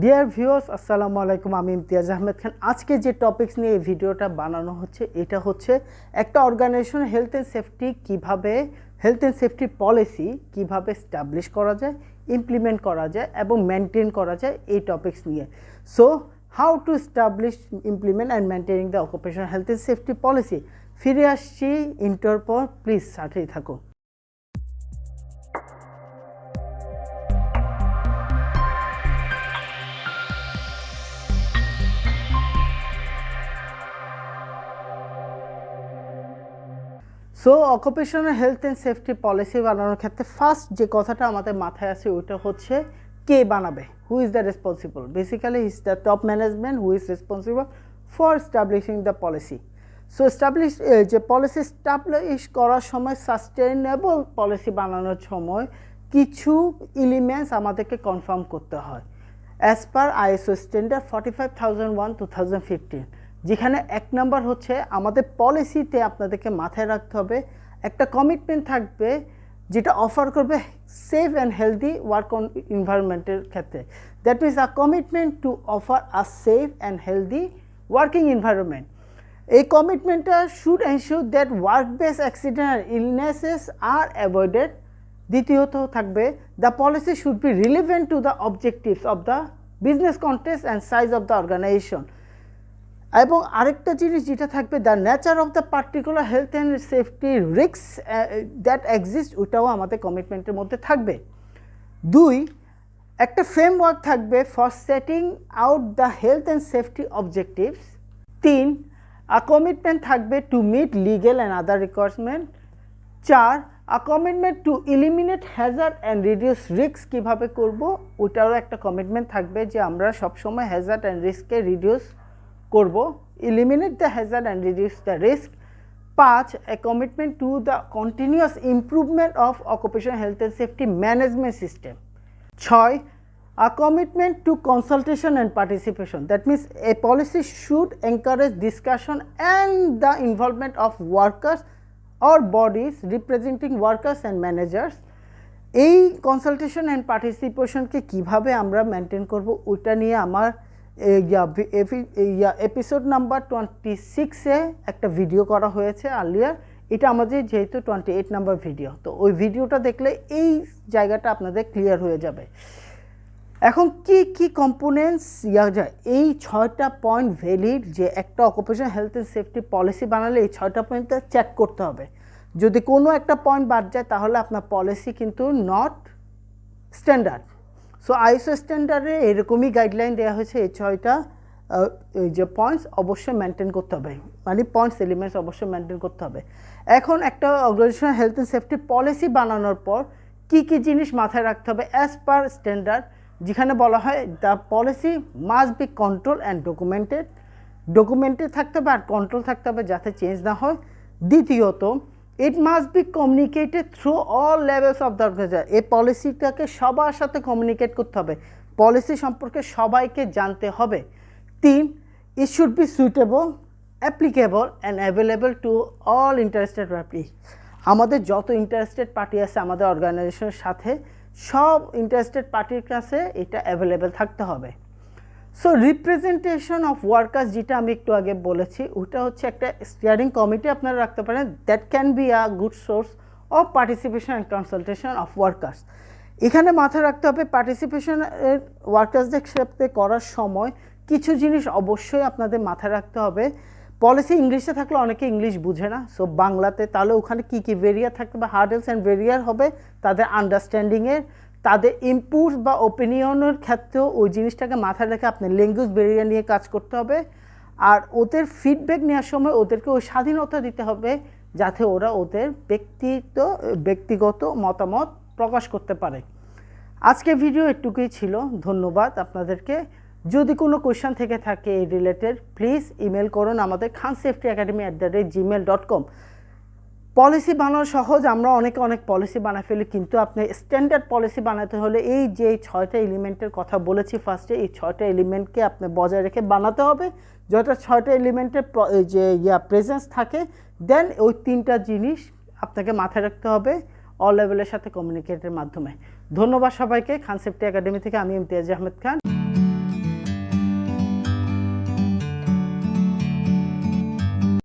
Dear viewers, আসসালামু আলাইকুম। আমি ইমতিয়াজ আহমেদ খান। আজকে যে টপিকস নিয়ে এই ভিডিওটা বানানো হচ্ছে এটা হচ্ছে একটা organization health and safety policy কিভাবে এস্টাবলিশ করা যায়, ইমপ্লিমেন্ট করা যায় এবং মেনটেন করা যায় এই টপিকস নিয়ে। So how to establish, implement and maintaining the occupational health and safety policy. ফিরে আসছি ইন্টার পর, প্লিজ সাথেই থাকুন। So occupational health and safety policy বানানোর ক্ষেত্রে ফার্স্ট যে কথাটা আমাদের মাথায় আসে ওইটা হচ্ছে কে বানাবে, who is the responsible. Basically is the top management who is responsible for establishing the policy. So যে পলিসি এস্টাবলিশ করার সময়, সাস্টেইনেবল পলিসি বানানোর সময় কিছু এলিমেন্টস আমাদেরকে কনফার্ম করতে হয় অ্যাজ পার ISO স্ট্যান্ডার্ড 45001/2015, যেখানে এক নাম্বার হচ্ছে আমাদের পলিসিতে আপনাদেরকে মাথায় রাখতে হবে একটা কমিটমেন্ট থাকবে যেটা অফার করবে সেফ অ্যান্ড হেলদি ওয়ার্ক এনভায়রনমেন্টের ক্ষেত্রে। That means a commitment to offer a safe and healthy working environment. এই কমিটমেন্টটা should ensure that work base accident আর ইলনেসেস আর অ্যাভয়েডেড। দ্বিতীয়ত থাকবে the policy should be relevant to the objectives of the business context and size of the organisation. এবং আরেকটা জিনিস যেটা থাকবে the nature of the particular health and safety risk that exist, ওইটাও আমাদের কমিটমেন্টের মধ্যে থাকবে। দুই, একটা ফ্রেমওয়ার্ক থাকবে for setting out the health and safety objectives. তিন, আ কমিটমেন্ট থাকবে to meet legal and other requirement. চার, a commitment to eliminate hazard and reduce risk কীভাবে করব, ওইটারও একটা কমিটমেন্ট থাকবে যে আমরা সবসময় হ্যাজার্ড অ্যান্ড রিস্ককে রিডিউস করব, eliminate the hazard and reduce the risk. পাঁচ, a commitment to the continuous improvement of occupational health and safety management system. ছয়, a commitment to consultation and participation. That means a policy should encourage discussion and the involvement of workers or bodies representing workers and managers. এই consultation and পার্টিসিপেশনকে কীভাবে আমরা maintain করব ওইটা নিয়ে আমার episode number 26-এ একটা video করা হয়েছে আর্লিয়ার। এটা আমাদের যেহেতু 28 নাম্বার ভিডিও, তো ওই ভিডিওটা দেখলে এই জায়গাটা আপনাদের ক্লিয়ার হয়ে যাবে। এখন কি কি কম্পোনেন্টস যায়, এই 6টা পয়েন্ট ভ্যালিড যে একটা occupational health and safety policy বানালে এই 6টা পয়েন্টটা চেক করতে হবে। যদি কোনো একটা পয়েন্ট বাদ যায় তাহলে আপনার পলিসি কিন্তু নট স্ট্যান্ডার্ড। সো ISO স্ট্যান্ডার্ডে এরকমই গাইডলাইন দেওয়া হয়েছে, এই 6টা যে পয়েন্টস অবশ্যই মেনটেন করতে হবে, মানে পয়েন্টস এলিমেন্টস অবশ্যই মেনটেন করতে হবে। এখন একটা organizational health and safety policy বানানোর পর কী কী জিনিস মাথায় রাখতে হবে অ্যাজ পার স্ট্যান্ডার্ড, যেখানে বলা হয় the policy must be control and documented থাকতে হবে আর কন্ট্রোল থাকতে হবে যাতে চেঞ্জ না হয়। দ্বিতীয়ত, it must be communicated through all levels of the organization. এই পলিসিটাকে সবার সাথে কমিউনিকেট করতে হবে, পলিসি সম্পর্কে সবাইকে জানতে হবে। তিন, it should be suitable, applicable and available to all interested party. আমাদের যত ইন্টারেস্টেড পার্টি আছে আমাদের অর্গানাইজেশনের সাথে, সব ইন্টারেস্টেড পার্টির কাছে এটা অ্যাভেলেবেল থাকতে হবে। সো রিপ্রেজেন্টেশন অফ ওয়ার্কার্স, যেটা আমি একটু আগে বলেছি, ওটা হচ্ছে একটা স্টিয়ারিং কমিটি আপনারা রাখতে পারেন, that can be a good source of participation and consultation of workers. এখানে মাথায় রাখতে হবে পার্টিসিপেশন ওয়ার্কার্সদের সাথে করার সময় কিছু জিনিস অবশ্যই আপনাদের মাথায় রাখতে হবে। পলিসি ইংলিশে থাকলে অনেকে ইংলিশ বুঝে না, সো বাংলাতে, তাহলে ওখানে কী কী ভেরিয়ার থাকতে হবে, হার্ডেলস অ্যান্ড ভেরিয়ার হবে তাদের আন্ডারস্ট্যান্ডিংয়ের, তাদের ইনপুট বা ওপিনিয়নের ক্ষেত্রেও ওই জিনিসটাকে মাথায় রেখে আপনার ল্যাঙ্গুয়েজ ভেরিয়ার নিয়ে কাজ করতে হবে। আর ওদের ফিডব্যাক নেওয়ার সময় ওদেরকে ওই স্বাধীনতা দিতে হবে যাতে ওরা ওদের ব্যক্তিগত মতামত প্রকাশ করতে পারে। আজকে ভিডিও এটুকুই ছিল, ধন্যবাদ আপনাদেরকে। যদি কোনো কোয়েশ্চেন থেকে থাকে এই রিলেটেড, প্লিজ ইমেল করুন আমাদের khansafetyacademy@gmail.com। পলিসি বানানো সহজ, আমরা অনেক পলিসি বানায় ফেলি, কিন্তু আপনি স্ট্যান্ডার্ড পলিসি বানাতে হলে এই যে 6টা এলিমেন্টের কথা বলেছি ফার্স্টে, এই 6টা এলিমেন্টকে আপনি বজায় রেখে বানাতে হবে। যত 6টা এলিমেন্টের যে প্রেজেন্স থাকে, দেন ওই 3টা জিনিস আপনাকে মাথায় রাখতে হবে অল লেভেলের সাথে কমিউনিকেটের মাধ্যমে। ধন্যবাদ সবাইকে। খান সেফটি একাডেমি থেকে আমি ইমতিয়াজ আহমেদ খান।